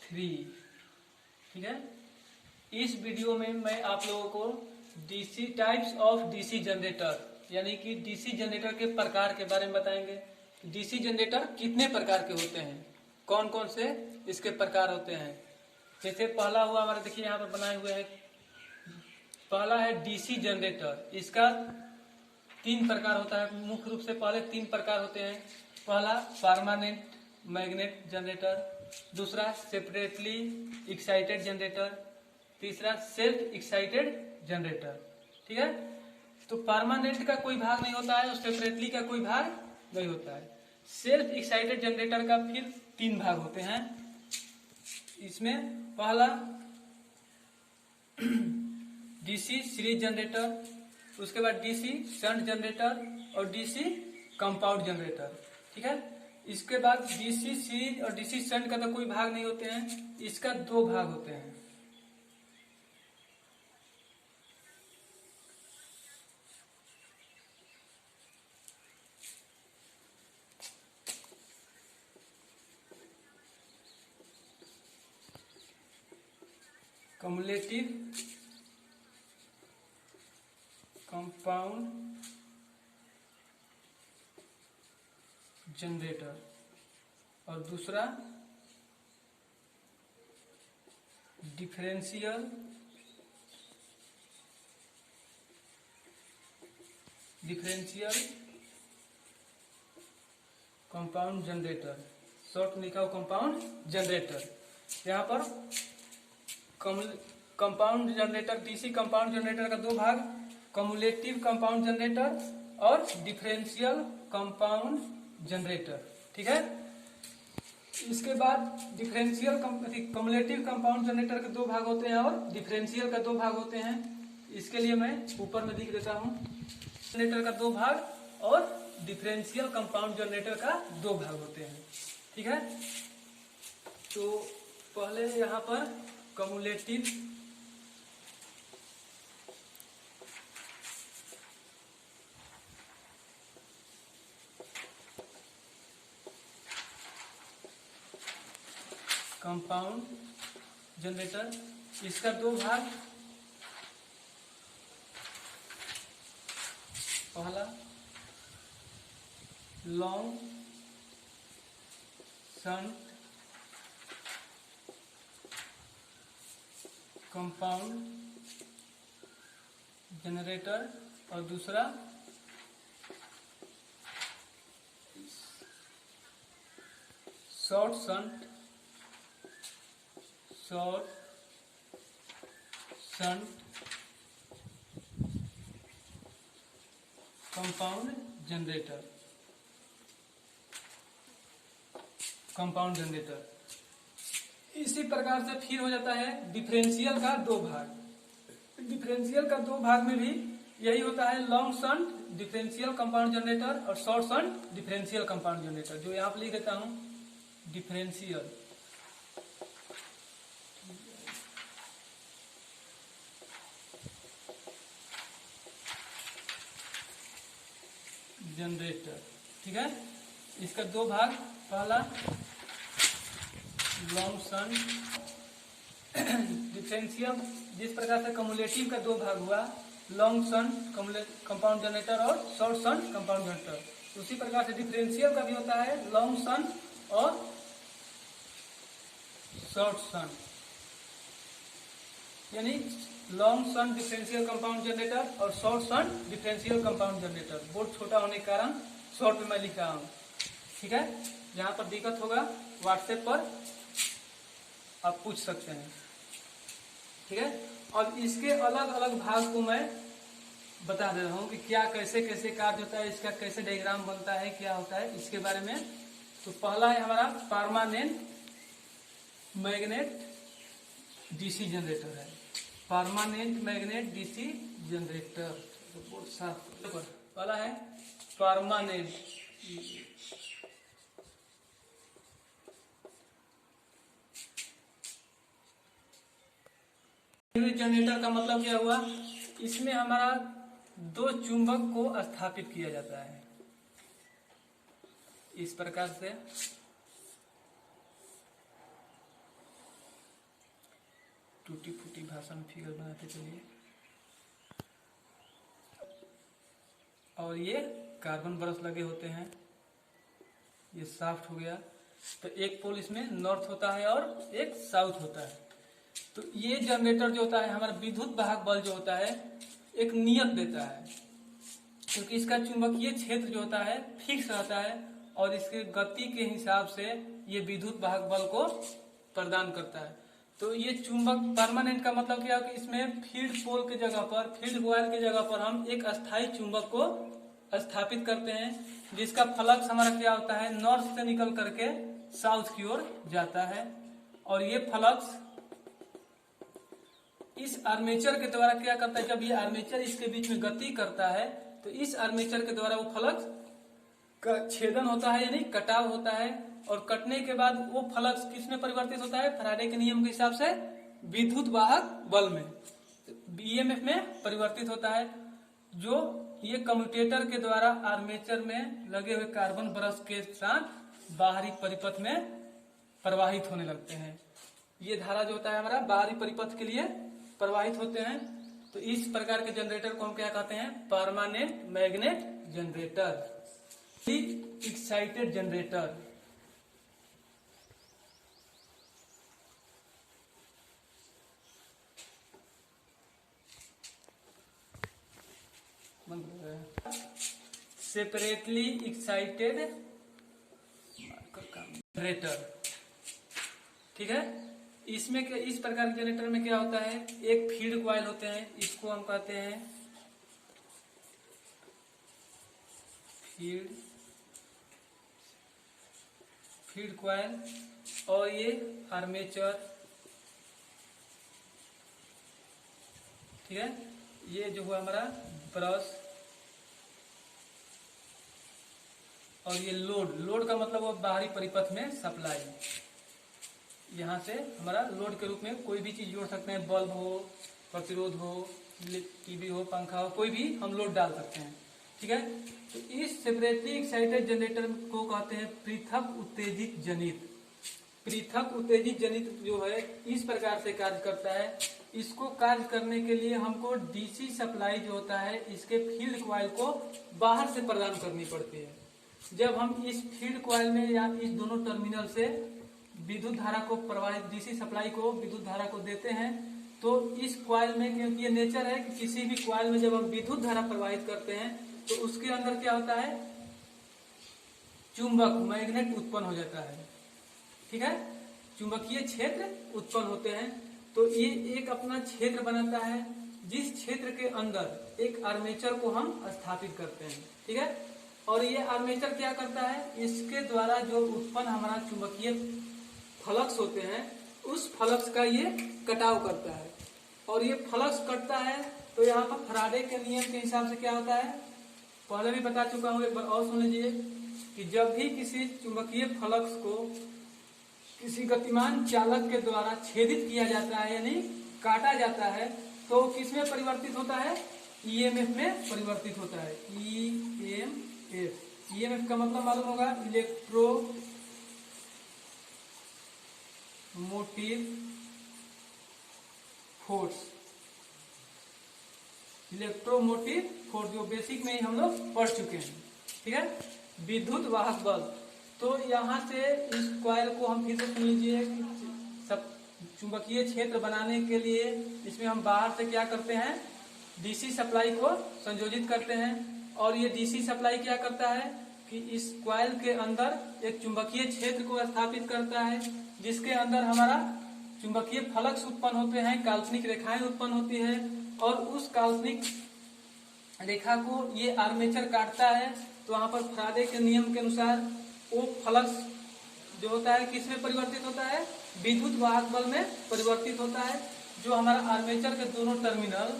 3। ठीक है, इस वीडियो में मैं आप लोगों को DC types of DC generator यानी कि डीसी जनरेटर के प्रकार के बारे में बताएंगे। डीसी जनरेटर कितने प्रकार के होते हैं, कौन कौन से इसके प्रकार होते हैं। जैसे पहला हुआ हमारा, देखिए यहाँ पर बनाए हुए हैं। पहला है डीसी जनरेटर, इसका 3 प्रकार होता है मुख्य रूप से। पहले 3 प्रकार होते हैं। पहला परमानेंट मैग्नेट जनरेटर, दूसरा सेपरेटली एक्साइटेड जनरेटर, तीसरा सेल्फ एक्साइटेड जनरेटर। ठीक है, तो परमानेंट का कोई भाग नहीं होता है और सेपरेटली का कोई भाग नहीं होता है। सेल्फ एक्साइटेड जनरेटर का फिर 3 भाग होते हैं। इसमें पहला डीसी सीरीज जनरेटर, उसके बाद डीसी शंट जनरेटर और डीसी कंपाउंड जनरेटर। ठीक है, इसके बाद डीसी सीरीज और डीसी शंट का तो कोई भाग नहीं होते हैं, इसका 2 भाग होते हैं। कम्युलेटिव कंपाउंड जनरेटर और दूसरा डिफरेंशियल कंपाउंड जनरेटर, शॉर्ट लिखा हो कंपाउंड जनरेटर। यहाँ पर compound generator, DC compound generator का 2 भाग, कम्युलेटिव कंपाउंड जनरेटर और डिफरेंशियल कंपाउंड जनरेटर। ठीक है, इसके बाद डिफरेंशियल कम्युलेटिव कंपाउंड जनरेटर के 2 भाग होते हैं और डिफरेंशियल का 2 भाग होते हैं। इसके लिए मैं ऊपर में लिख देता हूं, जनरेटर का 2 भाग और डिफरेंशियल कंपाउंड जनरेटर का 2 भाग होते हैं। ठीक है, तो पहले यहाँ पर कम्युलेटिव कंपाउंड जनरेटर, इसका 2 भाग। पहला लॉन्ग शंट कंपाउंड जनरेटर और दूसरा शॉर्ट शंट कंपाउंड जनरेटर। इसी प्रकार से फिर हो जाता है डिफरेंशियल का 2 भाग। डिफरेंशियल का 2 भाग में भी यही होता है, long shunt differential compound generator और short shunt differential compound generator. जो यहाँ पर लिख देता हूं, डिफरेंशियल जनरेटर। ठीक है, इसका 2 भाग। पहला लॉन्ग शंट डिफरेंशियल, जिस प्रकार से कम्युलेटिव का 2 भाग हुआ, लॉन्ग शंट कंपाउंड जनरेटर और शॉर्ट शंट कंपाउंड जनरेटर, उसी प्रकार से डिफरेंशियल का भी होता है, लॉन्ग शंट और शॉर्ट शंट। यानी long shunt differential compound generator और short shunt differential compound generator. Board छोटा होने के कारण शॉर्ट में मैं लिख रहा हूं। ठीक है, जहां पर दिक्कत होगा व्हाट्सएप पर आप पूछ सकते हैं। ठीक है, और इसके अलग अलग भाग को मैं बता दे रहा हूं कि क्या कैसे कैसे कार्य होता है, इसका कैसे डायग्राम बनता है, क्या होता है, इसके बारे में। तो पहला है हमारा परमानेंट मैग्नेट डीसी जनरेटर है, परमानेंट मैग्नेट डीसी जनरेटर। पहला है परमानेंट जनरेटर का मतलब क्या हुआ, इसमें हमारा 2 चुंबक को स्थापित किया जाता है इस प्रकार से। टूटी फूटी भाषा में फिगर बनाते चलिए। और ये कार्बन ब्रश लगे होते हैं, ये साफ्ट हो गया। तो एक पोल इसमें नॉर्थ होता है और एक साउथ होता है। तो ये जनरेटर जो होता है हमारा विद्युत वाहक बल जो होता है एक नियत देता है, क्योंकि इसका चुंबकीय क्षेत्र जो होता है फिक्स रहता है और इसके गति के हिसाब से ये विद्युत वाहक बल को प्रदान करता है। तो ये चुंबक परमानेंट का मतलब क्या है कि इसमें फील्ड पोल के जगह पर, फील्ड कॉइल के जगह पर हम एक अस्थायी चुंबक को स्थापित करते हैं, जिसका फ्लक्स हमारा क्या होता है नॉर्थ से निकल करके साउथ की ओर जाता है। और ये फ्लक्स इस आर्मेचर के द्वारा क्या करता है, जब ये आर्मेचर इसके बीच में गति करता है तो इस आर्मेचर के द्वारा वो फ्लक्स का छेदन होता है, यानी कटाव होता है। और कटने के बाद वो फ्लक्स किसमें परिवर्तित होता है, फैराडे के नियम के हिसाब से विद्युत वाहक बल में, ईएमएफ में परिवर्तित होता है, जो ये कम्यूटेटर के द्वारा आर्मेचर में लगे हुए कार्बन ब्रश के साथ बाहरी परिपथ में प्रवाहित होने लगते हैं। ये धारा जो होता है हमारा बाहरी परिपथ के लिए प्रवाहित होते हैं। तो इस प्रकार के जनरेटर को हम क्या कहते हैं, permanent magnet generator, excited generator. Separately excited generator, ठीक है। इसमें क्या, इस प्रकार के जनरेटर में क्या होता है, एक फील्ड कॉइल होते हैं, इसको हम कहते हैं फील्ड कॉइल, और ये आर्मेचर, ठीक है। ये जो हुआ हमारा ब्रश, और ये लोड का मतलब वो बाहरी परिपथ में सप्लाई, यहाँ से हमारा लोड के रूप में कोई भी चीज जोड़ सकते हैं, बल्ब हो, प्रतिरोध हो, टीवी हो, पंखा हो, कोई भी हम लोड डाल सकते हैं, ठीक है। तो इस सेपरेटली एक्साइटेड जनरेटर को कहते हैं पृथक उत्तेजित जनित। पृथक उत्तेजित जनित जो है इस प्रकार से कार्य करता है। इसको कार्य करने के लिए हमको डीसी सप्लाई जो होता है इसके फील्ड कॉइल को बाहर से प्रदान करनी पड़ती है। जब हम इस फील्ड कॉइल में या इस दोनों टर्मिनल से विद्युत धारा को प्रवाहित, डीसी सप्लाई को, विद्युत धारा को देते हैं, तो इस कॉइल में, क्योंकि ये नेचर है कि किसी भी कॉइल में जब हम विद्युत धारा प्रवाहित करते हैं तो उसके अंदर क्या होता है, चुंबक, मैग्नेट उत्पन्न हो जाता है, ठीक है। चुंबकीय क्षेत्र उत्पन्न होते हैं। तो ये एक अपना क्षेत्र बनाता है, जिस क्षेत्र के अंदर एक आर्मेचर को हम स्थापित करते हैं, ठीक है। और ये आर्मेचर क्या करता है, इसके द्वारा जो उत्पन्न हमारा चुंबकीय फ्लक्स होते हैं उस फ्लक्स का ये कटाव करता है। और ये फ्लक्स कटता है तो यहाँ पर फैराडे के नियम के हिसाब से क्या होता है, पहले भी बता चुका हूँ, एक बार और सुन लीजिए कि जब भी किसी चुंबकीय फ्लक्स को किसी गतिमान चालक के द्वारा छेदित किया जाता है, यानी काटा जाता है, तो किसमें परिवर्तित होता है, ईएमएफ में परिवर्तित होता है। ईएमएफ का मतलब मालूम होगा, electro motive force, electromotive force जो बेसिक में ही हम लोग पढ़ चुके हैं, ठीक है। विद्युत वाहक बल, तो यहाँ से इस कॉइल को हम फिर से सुन लीजिए, सब चुंबकीय क्षेत्र बनाने के लिए इसमें हम बाहर से क्या करते हैं, डीसी सप्लाई को संयोजित करते हैं। और ये डीसी सप्लाई क्या करता है कि इस कॉइल के अंदर एक चुंबकीय क्षेत्र को स्थापित करता है, जिसके अंदर हमारा चुंबकीय फ्लक्स उत्पन्न होते हैं, काल्पनिक रेखाएं उत्पन्न होती है, और उस काल्पनिक रेखा को ये आर्मेचर काटता है। तो वहां पर फैराडे के नियम के अनुसार वो फ्लक्स जो होता है किसमें परिवर्तित होता है, विद्युत वाहक बल में परिवर्तित होता है, जो हमारा आर्मेचर के दोनों टर्मिनल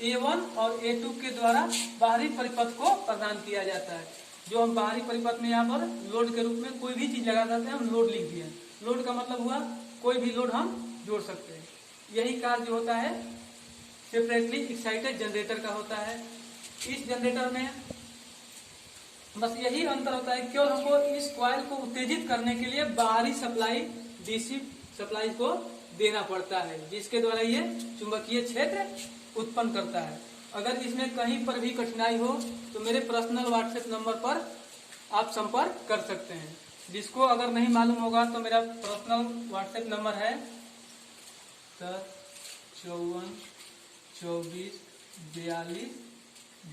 A1 और A2 के द्वारा बाहरी परिपथ को प्रदान किया जाता है। जो हम बाहरी परिपथ में यहाँ पर लोड के रूप में कोई भी चीज लगा देते हैं, हम लोड लिख दिए। लोड का मतलब हुआ कोई भी लोड हम जोड़ सकते हैं। यही कार्य जो होता है सेपरेटली एक्साइटेड जनरेटर का होता है। इस जनरेटर में बस यही अंतर होता है, केवल हमको इस कॉइल को उत्तेजित करने के लिए बाहरी सप्लाई, डीसी सप्लाई को देना पड़ता है, जिसके द्वारा ये चुंबकीय क्षेत्र उत्पन्न करता है। अगर इसमें कहीं पर भी कठिनाई हो तो मेरे पर्सनल व्हाट्सएप नंबर पर आप संपर्क कर सकते हैं। जिसको अगर नहीं मालूम होगा तो मेरा पर्सनल व्हाट्सएप नंबर है 54 24 42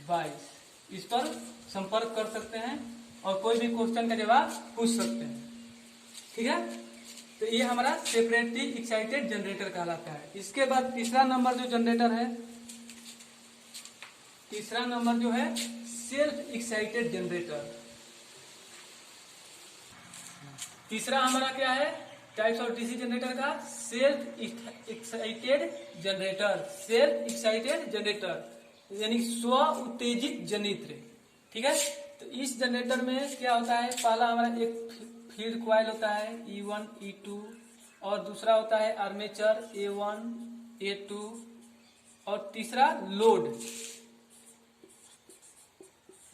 22। इस पर संपर्क कर सकते हैं और कोई भी क्वेश्चन का जवाब पूछ सकते हैं। ठीक है, तो ये हमारा सेपरेटली एक्साइटेड जनरेटर कहलाता है। इसके बाद तीसरा नंबर जो जनरेटर है, तीसरा नंबर जो है सेल्फ एक्साइटेड जनरेटर। तीसरा हमारा क्या है टाइप्स ऑफ डीसी जनरेटर का, self excited generator. Self excited generator यानी स्व उत्तेजित जनित्र। ठीक है, तो इस जनरेटर में क्या होता है, पहला हमारा एक फील्ड कॉइल होता है E1 E2 और दूसरा होता है आर्मेचर A1 A2 और तीसरा लोड।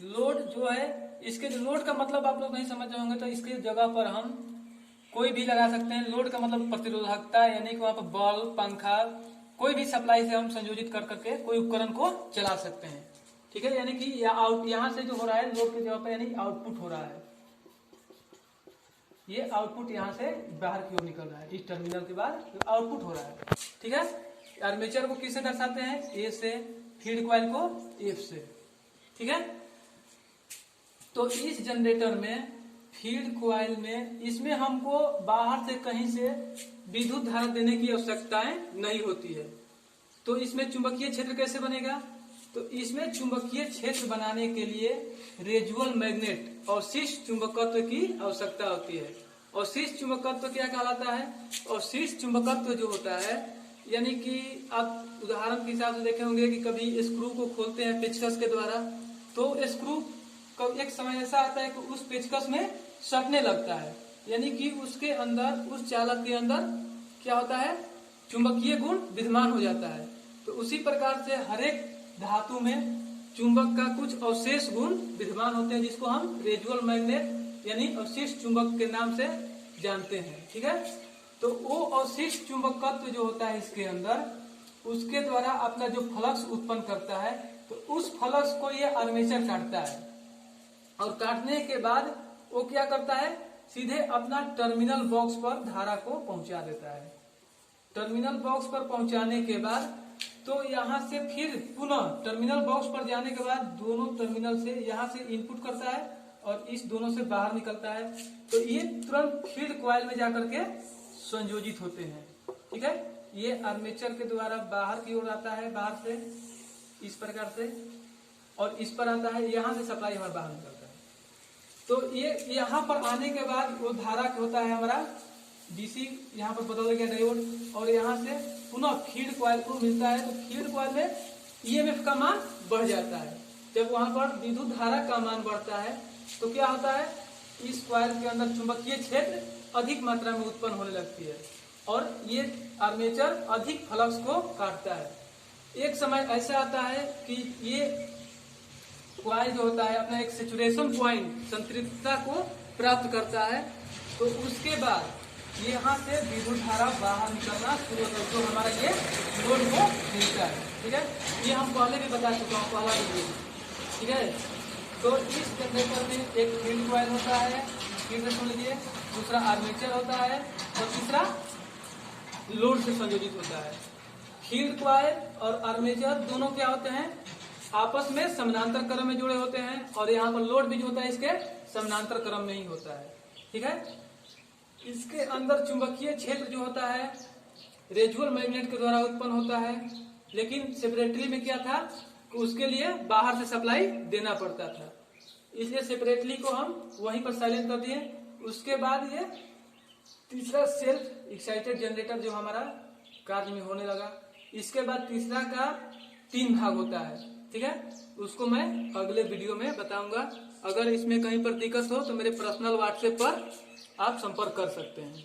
लोड जो है, इसके जो लोड का मतलब आप लोग नहीं समझ रहे होंगे तो इसके जगह पर हम कोई भी लगा सकते हैं। लोड का मतलब प्रतिरोधकता, यानी कि वहां पर बल्ब पंखा कोई भी सप्लाई से हम संयोजित कर करके कोई उपकरण को चला सकते हैं। ठीक है, यानी कि यहाँ से जो हो रहा है लोड के जगह पर यानी आउटपुट हो रहा है, ये आउटपुट यहाँ से बाहर की ओर निकल रहा है, इस टर्मिनल के बाद आउटपुट हो रहा है। ठीक है, आर्मेचर को किससे दर्शाते हैं, ए से, फील्ड कॉइल को एफ से। ठीक है, तो इस जनरेटर में फील्ड कॉइल में इसमें हमको बाहर से कहीं से विद्युत धारा देने की आवश्यकताएं नहीं होती है। तो इसमें चुंबकीय क्षेत्र कैसे बनेगा, तो इसमें चुंबकीय क्षेत्र बनाने के लिए रेजुअल मैग्नेट अवशिष्ट चुंबकत्व की आवश्यकता होती है। अवशिष्ट चुंबकत्व क्या कहलाता है, अवशिष्ट चुंबकत्व जो होता है यानी कि आप उदाहरण के हिसाब से देखे होंगे कि कभी स्क्रू को खोलते हैं पेचकस के द्वारा, तो स्क्रू एक समय ऐसा आता है कि उस पेचकस में सटने लगता है, यानी कि उसके अंदर, उस चालक के अंदर क्या होता है, चुंबकीय गुण विद्यमान हो जाता है। तो उसी प्रकार से हर एक धातु में चुंबक का कुछ अवशेष गुण विद्यमान होते हैं, जिसको हम रेजुअल मैग्नेट यानी अवशिष्ट चुंबक के नाम से जानते हैं। ठीक है, तो वो अवशिष्ट चुंबकत्व जो होता है इसके अंदर, उसके द्वारा अपना जो फ्लक्स उत्पन्न करता है, तो उस फ्लक्स को ये आर्मेचर काटता है और काटने के बाद वो क्या करता है, सीधे अपना टर्मिनल बॉक्स पर धारा को पहुंचा देता है। टर्मिनल बॉक्स पर पहुंचाने के बाद तो यहाँ से फिर पुनः टर्मिनल बॉक्स पर जाने के बाद दोनों टर्मिनल से यहाँ से इनपुट करता है और इस दोनों से बाहर निकलता है, तो ये तुरंत फील्ड कॉइल में जाकर के संयोजित होते हैं। ठीक है, ये आर्मेचर के द्वारा बाहर की ओर आता है, बाहर से इस प्रकार से, और इस पर आता है, यहाँ से सप्लाई हमारा बाहर निकलता है। तो ये यहाँ पर आने के बाद वो धारा होता है हमारा डीसी, यहाँ पर बदल गया डायोड, और यहाँ से पुनः फील्ड कॉइल को मिलता है। तो फील्ड कॉइल में ईएमएफ का मान बढ़ जाता है। जब वहां पर विद्युत धारा का मान बढ़ता है तो क्या होता है, इस कॉइल के अंदर चुंबकीय क्षेत्र अधिक मात्रा में उत्पन्न होने लगती है और ये आर्मेचर अधिक फ्लक्स को काटता है। एक समय ऐसा आता है कि ये कॉइल जो होता है अपना एक सैचुरेशन पॉइंट, संतृप्तता को प्राप्त करता है। तो उसके बाद यहाँ से विद्युत धारा बाहर निकलना शुरू होता है, जो हमारा ये लोड को मिलता है। ठीक है, ये हम पहले भी बता चुका हूँ, पहला वीडियो। ठीक है, तो इस जनरेटर में एक फील्ड कॉइल होता है, फिर से सुन लीजिए, दूसरा आर्मेचर होता है और तीसरा लोड से संयोजित होता है। फील्ड कॉइल और आर्मेचर दोनों क्या होते हैं, आपस में समानांतर क्रम में जुड़े होते हैं, और यहाँ पर लोड भी जो होता है इसके समानांतर क्रम में ही होता है। ठीक है, इसके अंदर चुंबकीय क्षेत्र जो होता है रेजुअल मैग्नेट के द्वारा उत्पन्न होता है, लेकिन सेपरेटली में क्या था कि उसके लिए बाहर से सप्लाई देना पड़ता था, इसलिए सेपरेटली को हम वहीं पर साइलेंट कर दिए। उसके बाद ये तीसरा सेल्फ एक्साइटेड जनरेटर जो हमारा कार्य में होने लगा। इसके बाद तीसरा का 3 भाग होता है। ठीक है, उसको मैं अगले वीडियो में बताऊंगा। अगर इसमें कहीं पर दिक्कत हो तो मेरे पर्सनल व्हाट्सएप पर आप संपर्क कर सकते हैं।